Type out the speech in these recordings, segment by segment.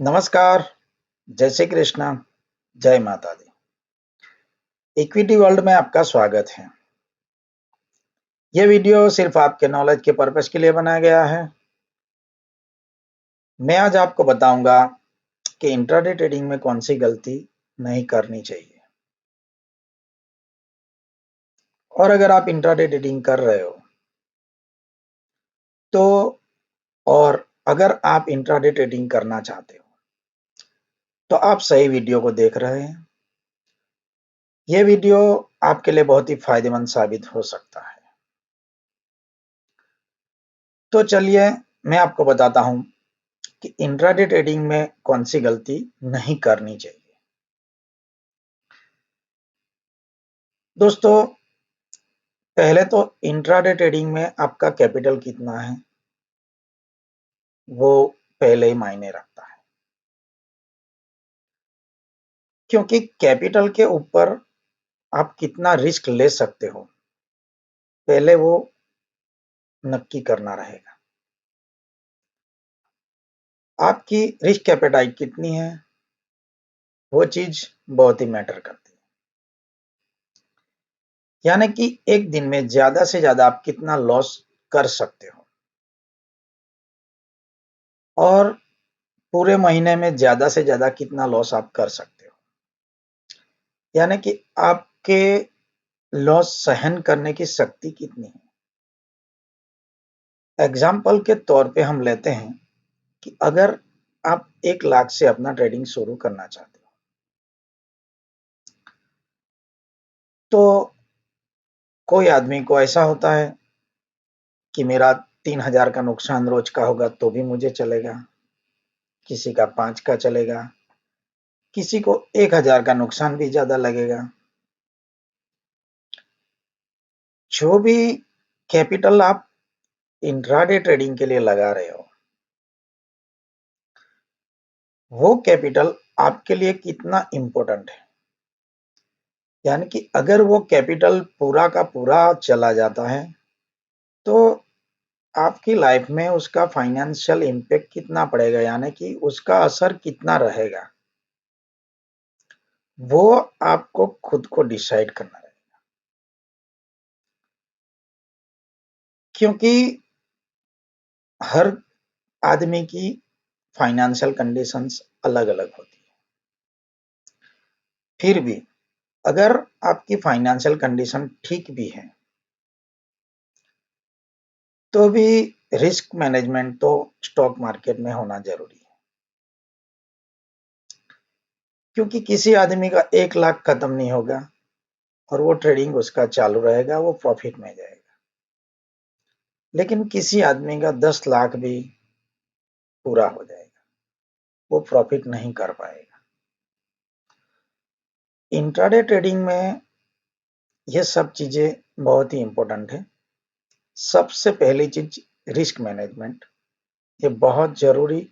नमस्कार, जय श्री कृष्णा, जय माता दी। इक्विटी वर्ल्ड में आपका स्वागत है। यह वीडियो सिर्फ आपके नॉलेज के पर्पस के लिए बनाया गया है। मैं आज आपको बताऊंगा कि इंट्राडे ट्रेडिंग में कौन सी गलती नहीं करनी चाहिए। और अगर आप इंट्राडे ट्रेडिंग कर रहे हो तो और अगर आप इंट्राडे ट्रेडिंग करना चाहते हो तो आप सही वीडियो को देख रहे हैं। यह वीडियो आपके लिए बहुत ही फायदेमंद साबित हो सकता है। तो चलिए मैं आपको बताता हूं कि इंट्राडे ट्रेडिंग में कौन सी गलती नहीं करनी चाहिए। दोस्तों, पहले तो इंट्राडे ट्रेडिंग में आपका कैपिटल कितना है वो पहले ही मायने रखता है, क्योंकि कैपिटल के ऊपर आप कितना रिस्क ले सकते हो पहले वो नक्की करना रहेगा। आपकी रिस्क एपेटाइट कितनी है वो चीज बहुत ही मैटर करती है। यानी कि एक दिन में ज्यादा से ज्यादा आप कितना लॉस कर सकते हो और पूरे महीने में ज्यादा से ज्यादा कितना लॉस आप कर सकते हो। यानी कि आपके लॉस सहन करने की शक्ति कितनी है। एग्जाम्पल के तौर पे हम लेते हैं कि अगर आप 1 लाख से अपना ट्रेडिंग शुरू करना चाहते हो तो कोई आदमी को ऐसा होता है कि मेरा 3,000 का नुकसान रोज का होगा तो भी मुझे चलेगा, किसी का 5 का चलेगा, किसी को 1,000 का नुकसान भी ज्यादा लगेगा। जो भी कैपिटल आप इंट्राडे ट्रेडिंग के लिए लगा रहे हो वो कैपिटल आपके लिए कितना इंपॉर्टेंट है। यानी कि अगर वो कैपिटल पूरा का पूरा चला जाता है तो आपकी लाइफ में उसका फाइनेंशियल इम्पैक्ट कितना पड़ेगा, यानी कि उसका असर कितना रहेगा, वो आपको खुद को डिसाइड करना रहेगा। क्योंकि हर आदमी की फाइनेंशियल कंडीशंस अलग अलग होती है। फिर भी अगर आपकी फाइनेंशियल कंडीशन ठीक भी है तो भी रिस्क मैनेजमेंट तो स्टॉक मार्केट में होना जरूरी है। क्योंकि किसी आदमी का 1 लाख खत्म नहीं होगा और वो ट्रेडिंग उसका चालू रहेगा, वो प्रॉफिट में जाएगा। लेकिन किसी आदमी का 10 लाख भी पूरा हो जाएगा, वो प्रॉफिट नहीं कर पाएगा। इंट्राडे ट्रेडिंग में ये सब चीजें बहुत ही इंपॉर्टेंट है। सबसे पहली चीज रिस्क मैनेजमेंट, ये बहुत जरूरी।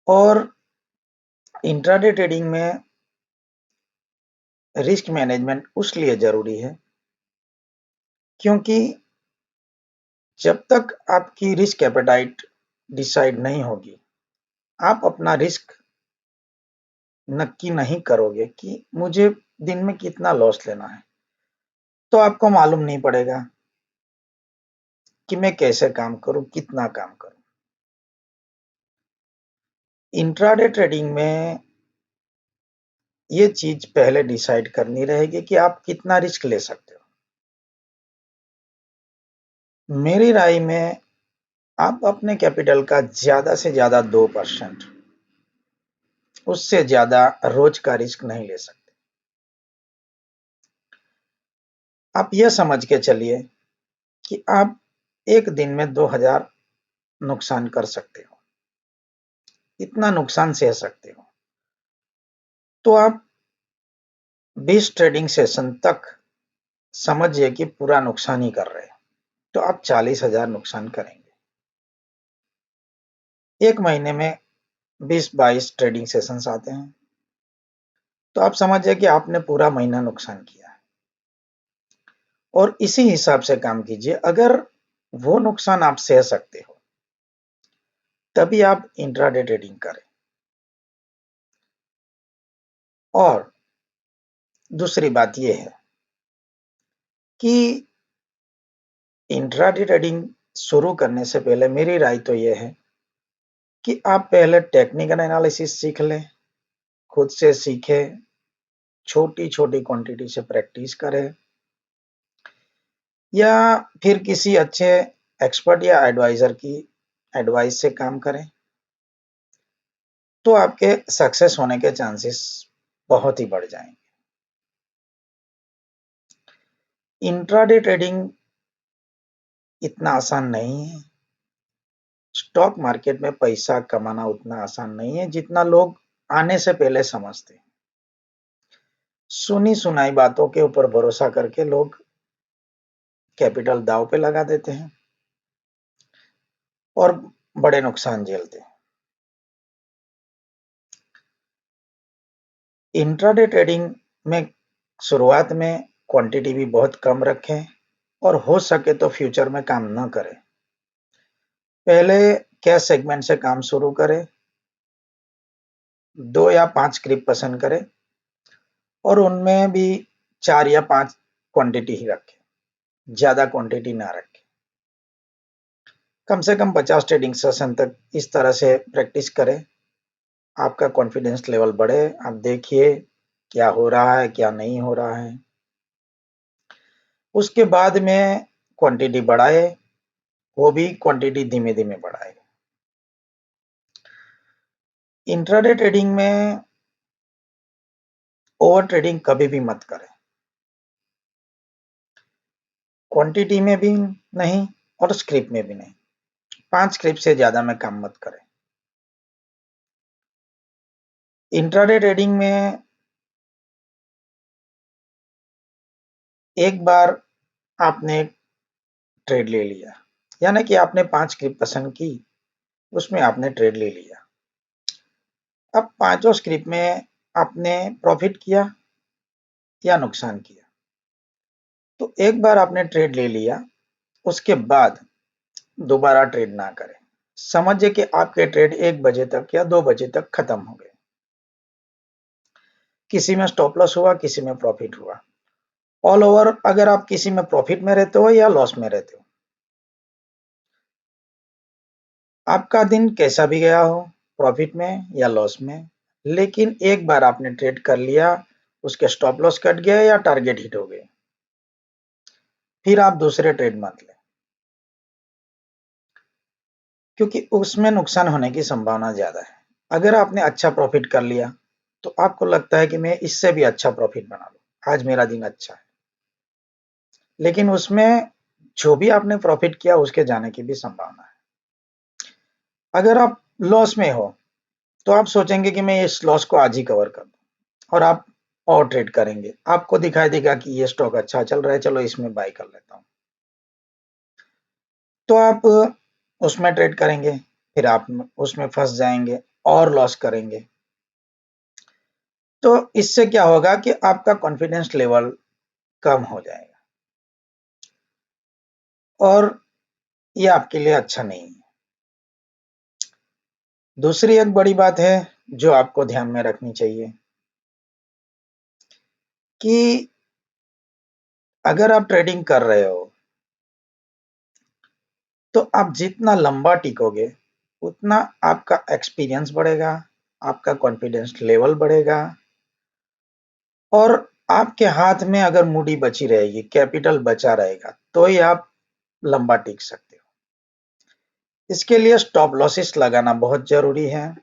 और इंट्राडे ट्रेडिंग में रिस्क मैनेजमेंट उसलिए जरूरी है क्योंकि जब तक आपकी रिस्क एपेटाइट डिसाइड नहीं होगी, आप अपना रिस्क नक्की नहीं करोगे कि मुझे दिन में कितना लॉस लेना है, तो आपको मालूम नहीं पड़ेगा कि मैं कैसे काम करूं, कितना काम करूं। इंट्राडे ट्रेडिंग में ये चीज पहले डिसाइड करनी रहेगी कि आप कितना रिस्क ले सकते हो। मेरी राय में आप अपने कैपिटल का ज्यादा से ज्यादा 2%, उससे ज्यादा रोज का रिस्क नहीं ले सकते। आप यह समझ के चलिए कि आप एक दिन में 2,000 नुकसान कर सकते हो, इतना नुकसान सह सकते हो। तो आप 20 ट्रेडिंग सेशन तक समझिए कि पूरा नुकसान ही कर रहे हैं, तो आप 40,000 नुकसान करेंगे। एक महीने में 20-22 ट्रेडिंग सेशंस आते हैं, तो आप समझिए कि आपने पूरा महीना नुकसान किया है। और इसी हिसाब से काम कीजिए। अगर वो नुकसान आप सह सकते हो तभी आप इंट्राडे ट्रेडिंग करें। और दूसरी बात यह है कि इंट्राडे ट्रेडिंग शुरू करने से पहले मेरी राय तो यह है कि आप पहले टेक्निकल एनालिसिस सीख लें, खुद से सीखें, छोटी-छोटी क्वांटिटी से प्रैक्टिस करें या फिर किसी अच्छे एक्सपर्ट या एडवाइजर की एडवाइस से काम करें, तो आपके सक्सेस होने के चांसेस बहुत ही बढ़ जाएंगे। इंट्राडे ट्रेडिंग इतना आसान नहीं है। स्टॉक मार्केट में पैसा कमाना उतना आसान नहीं है जितना लोग आने से पहले समझते हैं। सुनी सुनाई बातों के ऊपर भरोसा करके लोग कैपिटल दांव पे लगा देते हैं और बड़े नुकसान झेलते हैं। इंट्राडे ट्रेडिंग में शुरुआत में क्वांटिटी भी बहुत कम रखें और हो सके तो फ्यूचर में काम न करें। पहले कैश सेगमेंट से काम शुरू करें, 2 या 5 स्क्रिप्ट पसंद करें और उनमें भी 4 या 5 क्वांटिटी ही रखें, ज्यादा क्वांटिटी ना रखें। कम से कम 50 ट्रेडिंग सेशन तक इस तरह से प्रैक्टिस करें, आपका कॉन्फिडेंस लेवल बढ़े। आप देखिए क्या हो रहा है, क्या नहीं हो रहा है। उसके बाद में क्वांटिटी बढ़ाए, वो भी क्वांटिटी धीमे धीमे बढ़ाए। इंट्राडे ट्रेडिंग में ओवर ट्रेडिंग कभी भी मत करें, क्वांटिटी में भी नहीं और स्क्रिप्ट में भी नहीं। 5 स्क्रिप्ट से ज्यादा में काम मत करें। इंट्राडे ट्रेडिंग में एक बार आपने ट्रेड ले लिया, यानी कि आपने 5 स्क्रिप्ट पसंद की, उसमें आपने ट्रेड ले लिया। अब पांचों स्क्रिप्ट में आपने प्रॉफिट किया या नुकसान किया। तो एक बार आपने ट्रेड ले लिया, उसके बाद दोबारा ट्रेड ना करें। समझिए कि आपके ट्रेड 1 बजे तक या 2 बजे तक खत्म हो गए। किसी में स्टॉप लॉस हुआ, किसी में प्रॉफिट हुआ। ऑल ओवर अगर आप किसी में प्रॉफिट में रहते हो या लॉस में रहते हो, आपका दिन कैसा भी गया हो, प्रॉफिट में या लॉस में, लेकिन एक बार आपने ट्रेड कर लिया, उसके स्टॉप लॉस कट गए या टारगेट हिट हो गए, फिर आप दूसरे ट्रेड मत लें, क्योंकि उसमें नुकसान होने की संभावना ज्यादा है। अगर आपने अच्छा प्रॉफिट कर लिया तो आपको लगता है कि मैं इससे भी अच्छा प्रॉफिट बना लूं, आज मेरा दिन अच्छा है, लेकिन उसमें जो भी आपने प्रॉफिट किया उसके जाने की भी संभावना है। अगर आप लॉस में हो तो आप सोचेंगे कि मैं इस लॉस को आज ही कवर कर दूं और आप और ट्रेड करेंगे। आपको दिखाई देगा कि ये स्टॉक अच्छा चल रहा है, चलो इसमें बाय कर लेता हूं, तो आप उसमें ट्रेड करेंगे, फिर आप उसमें फंस जाएंगे और लॉस करेंगे। तो इससे क्या होगा कि आपका कॉन्फिडेंस लेवल कम हो जाएगा और ये आपके लिए अच्छा नहीं है। दूसरी एक बड़ी बात है जो आपको ध्यान में रखनी चाहिए कि अगर आप ट्रेडिंग कर रहे हो तो आप जितना लंबा टिकोगे उतना आपका एक्सपीरियंस बढ़ेगा, आपका कॉन्फिडेंस लेवल बढ़ेगा और आपके हाथ में अगर मूडी बची रहेगी, कैपिटल बचा रहेगा, तो ही आप लंबा टिक सकते हो। इसके लिए स्टॉप लॉसेस लगाना बहुत जरूरी है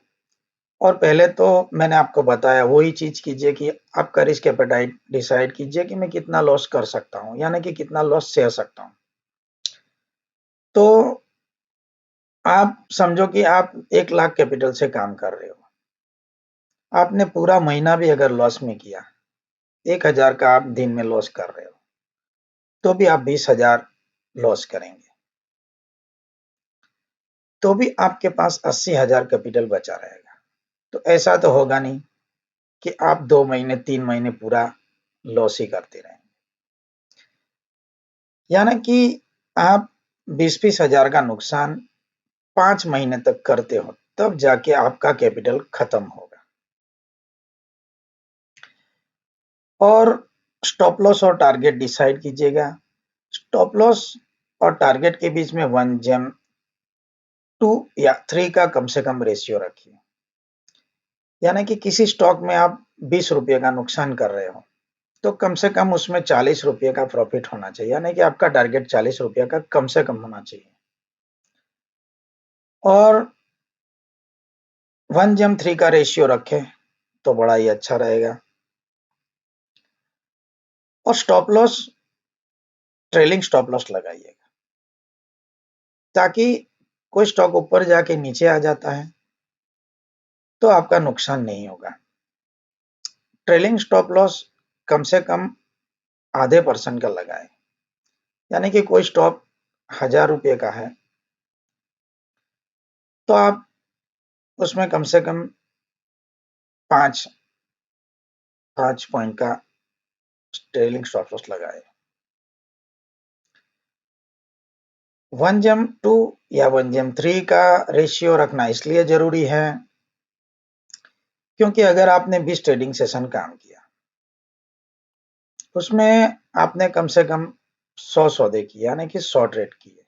और पहले तो मैंने आपको बताया वही चीज कीजिए कि आपका रिस्क एपेटाइट डिसाइड कीजिए कि मैं कितना लॉस कर सकता हूं, यानी कि कितना लॉस सह सकता हूं। तो आप समझो कि आप 1 लाख कैपिटल से काम कर रहे हो, आपने पूरा महीना भी अगर लॉस में किया, 1,000 का आप दिन में लॉस कर रहे हो, तो भी आप 20,000 लॉस करेंगे, तो भी आपके पास 80,000 कैपिटल बचा रहेगा। तो ऐसा तो होगा नहीं कि आप 2 महीने 3 महीने पूरा लॉस ही करते रहें, यानी कि आप 20-20 हजार का नुकसान 5 महीने तक करते हो, तब जाके आपका कैपिटल खत्म होगा। और स्टॉप लॉस और टारगेट डिसाइड कीजिएगा। स्टॉप लॉस और टारगेट के बीच में 1 जेम 2 या 3 का कम से कम रेशियो रखिए। यानी कि किसी स्टॉक में आप 20 रुपये का नुकसान कर रहे हो तो कम से कम उसमें 40 रुपये का प्रॉफिट होना चाहिए, यानी कि आपका टारगेट 40 रुपये का कम से कम होना चाहिए। और 1 जेम 3 का रेशियो रखें तो बड़ा ही अच्छा रहेगा। और stop loss trailing stop loss लगाइएगा, ताकि कोई स्टॉक ऊपर जाके नीचे आ जाता है तो आपका नुकसान नहीं होगा। ट्रेलिंग स्टॉप लॉस कम से कम आधे % का लगाएं, यानी कि कोई स्टॉक 1000 रुपये का है तो आप उसमें कम से कम 5 पॉइंट का ट्रेलिंग स्टॉप लॉस लगाएं। 1 जेम 2 या 1 जेम 3 का रेशियो रखना इसलिए जरूरी है क्योंकि अगर आपने 20 ट्रेडिंग सेशन काम किया, उसमें आपने कम से कम 100 सौदे किए, यानी कि 100 ट्रेड किए,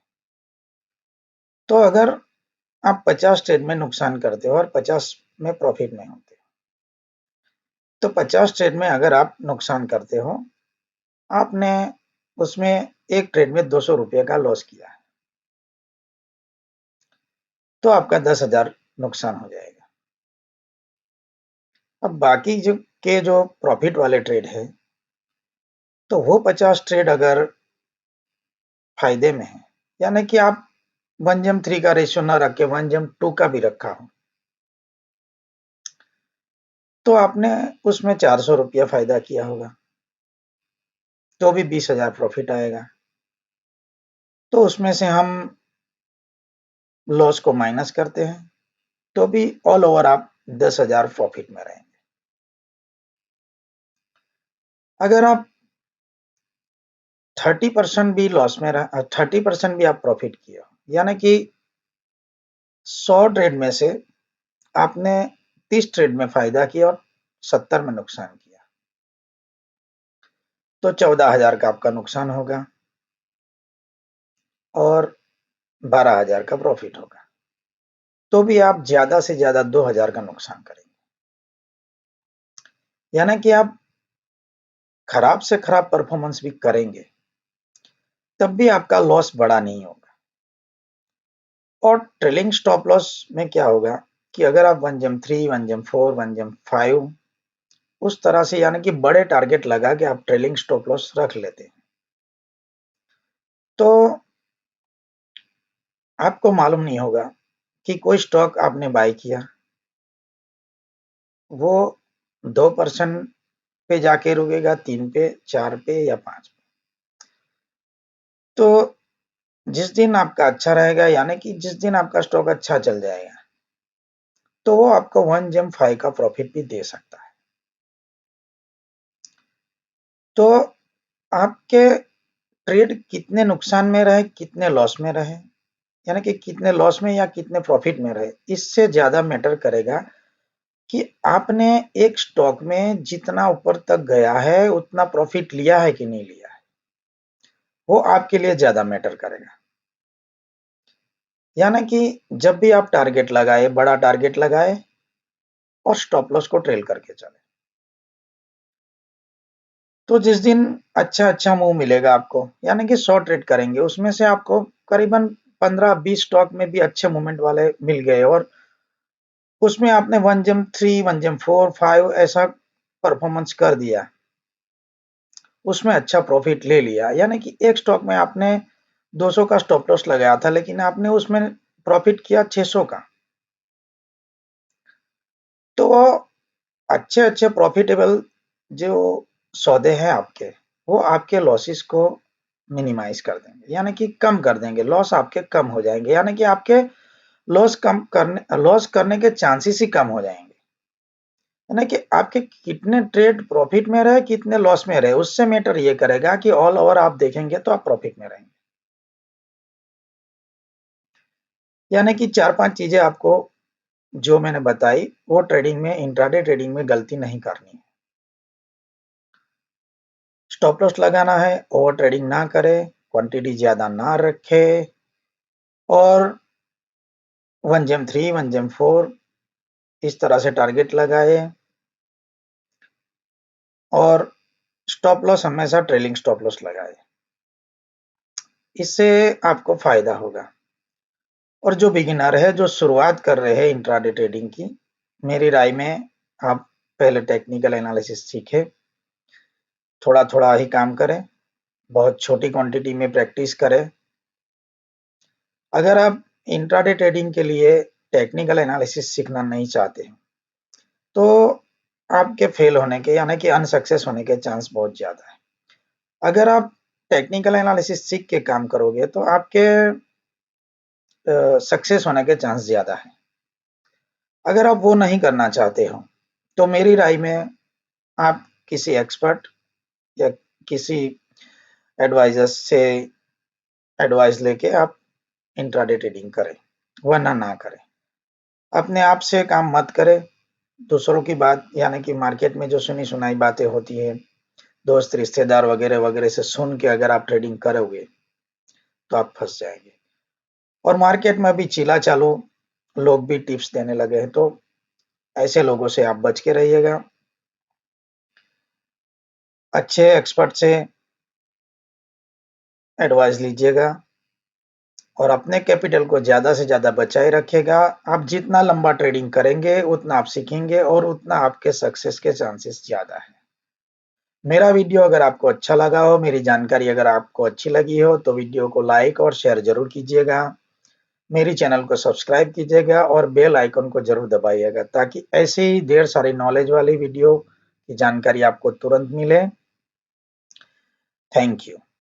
तो अगर आप 50 ट्रेड में नुकसान करते हो और 50 में प्रॉफिट में होते हो, तो 50 ट्रेड में अगर आप नुकसान करते हो, आपने उसमें एक ट्रेड में 200 रुपये का लॉस किया है, तो आपका 10,000 नुकसान हो जाएगा। अब बाकी जो प्रॉफिट वाले ट्रेड है, तो वो 50 ट्रेड अगर फायदे में है, यानी कि आप 1 जेम 3 का रेशियो ना रख के 1 जेम 2 का भी रखा हो, तो आपने उसमें 400 रुपया फायदा किया होगा, तो भी 20,000 प्रॉफिट आएगा। तो उसमें से हम लॉस को माइनस करते हैं, तो भी ऑल ओवर आप 10,000 प्रॉफिट में रहेंगे। अगर आप 30% भी लॉस में 30% भी आप प्रॉफिट किए, यानी कि 100 ट्रेड में से आपने 30 ट्रेड में फायदा किया और 70 में नुकसान किया, तो 14,000 का आपका नुकसान होगा और 12,000 का प्रॉफिट होगा, तो भी आप ज्यादा से ज्यादा 2,000 का नुकसान करेंगे। यानी कि आप खराब से खराब परफॉर्मेंस भी करेंगे तब भी आपका लॉस बड़ा नहीं होगा। और ट्रेलिंग स्टॉप लॉस में क्या होगा कि अगर आप 1 जेम 3, 1 जेम 4, 1 जेम 5 उस तरह से, यानी कि बड़े टारगेट लगा के आप ट्रेलिंग स्टॉप लॉस रख लेते हैं, तो आपको मालूम नहीं होगा कि कोई स्टॉक आपने बाय किया, वो 2% पे जाके रुकेगा, 3 पे, 4 पे या 5 पे। तो जिस दिन आपका अच्छा रहेगा, यानी कि जिस दिन आपका स्टॉक अच्छा चल जाएगा, तो वो आपको 1 जेम 5 का प्रॉफिट भी दे सकता है। तो आपके ट्रेड कितने नुकसान में रहे, कितने लॉस में रहे, यानी कि कितने लॉस में या कितने प्रॉफिट में रहे, इससे ज्यादा मैटर करेगा कि आपने एक स्टॉक में जितना ऊपर तक गया है उतना प्रॉफिट लिया है कि नहीं लिया है, वो आपके लिए ज्यादा मैटर करेगा। यानी कि जब भी आप टारगेट लगाए, बड़ा टारगेट लगाए और स्टॉप लॉस को ट्रेल करके चले, तो जिस दिन अच्छा अच्छा मूव मिलेगा आपको, यानी कि 100 ट्रेड करेंगे, उसमें से आपको करीबन 15-20 स्टॉक में भी अच्छे मूवमेंट वाले मिल गए और उसमें आपने 1 जेम 3, 1 जेम 4, 5 ऐसा परफॉर्मेंस कर दिया, उसमें अच्छा प्रॉफिट ले लिया, यानी कि एक स्टॉक में आपने 200 का स्टॉप लॉस लगाया था लेकिन आपने उसमें प्रॉफिट किया 600 का, तो अच्छे अच्छे प्रॉफिटेबल जो सौदे हैं आपके, वो आपके लॉसेस को मिनिमाइज कर देंगे, यानी कि कम कर देंगे, लॉस आपके कम हो जाएंगे, यानी कि आपके लॉस करने के चांसेस ही कम हो जाएंगे। यानी कि आपके कितने ट्रेड प्रॉफिट में रहे, कितने लॉस में रहे, उससे मैटर ये करेगा कि ऑल ओवर आप देखेंगे तो आप प्रॉफिट में रहेंगे। यानी कि 4-5 चीजें आपको जो मैंने बताई वो ट्रेडिंग में, इंट्राडे ट्रेडिंग में गलती नहीं करनी है। स्टॉप लॉस लगाना है, ओवर ट्रेडिंग ना करें, क्वांटिटी ज्यादा ना रखे और 1 जेम 3, 1 जेम 4 इस तरह से टारगेट लगाए और स्टॉप लॉस हमेशा ट्रेलिंग स्टॉप लॉस लगाए। इससे आपको फायदा होगा। और जो बिगिनर है, जो शुरुआत कर रहे हैं इंट्राडे ट्रेडिंग की, मेरी राय में आप पहले टेक्निकल एनालिसिस सीखें, थोड़ा थोड़ा ही काम करें, बहुत छोटी क्वांटिटी में प्रैक्टिस करें। अगर आप इंट्राडे ट्रेडिंग के लिए टेक्निकल एनालिसिस सीखना नहीं चाहते तो आपके फेल होने के यानी कि अनसक्सेस होने के चांस बहुत ज्यादा है। अगर आप टेक्निकल एनालिसिस सीख के काम करोगे तो आपके सक्सेस होने के चांस ज्यादा है। अगर आप वो नहीं करना चाहते हो तो मेरी राय में आप किसी एक्सपर्ट या किसी एडवाइजर से एडवाइस लेके आप इंट्राडे ट्रेडिंग करें, वरना ना करें। अपने आप से काम मत करें, दूसरों की बात यानी कि मार्केट में जो सुनी सुनाई बातें होती है, दोस्त रिश्तेदार वगैरह वगैरह से सुन के अगर आप ट्रेडिंग करोगे तो आप फंस जाएंगे। और मार्केट में अभी चीला चालू, लोग भी टिप्स देने लगे हैं, तो ऐसे लोगों से आप बच के रहिएगा। अच्छे एक्सपर्ट से एडवाइस लीजिएगा और अपने कैपिटल को ज्यादा से ज्यादा बचाए रखिएगा। आप जितना लंबा ट्रेडिंग करेंगे उतना आप सीखेंगे और उतना आपके सक्सेस के चांसेस ज्यादा है। मेरा वीडियो अगर आपको अच्छा लगा हो, मेरी जानकारी अगर आपको अच्छी लगी हो तो वीडियो को लाइक और शेयर जरूर कीजिएगा। मेरी चैनल को सब्सक्राइब कीजिएगा और बेल आइकन को जरूर दबाइएगा ताकि ऐसे ही ढेर सारी नॉलेज वाली वीडियो की जानकारी आपको तुरंत मिले। Thank you.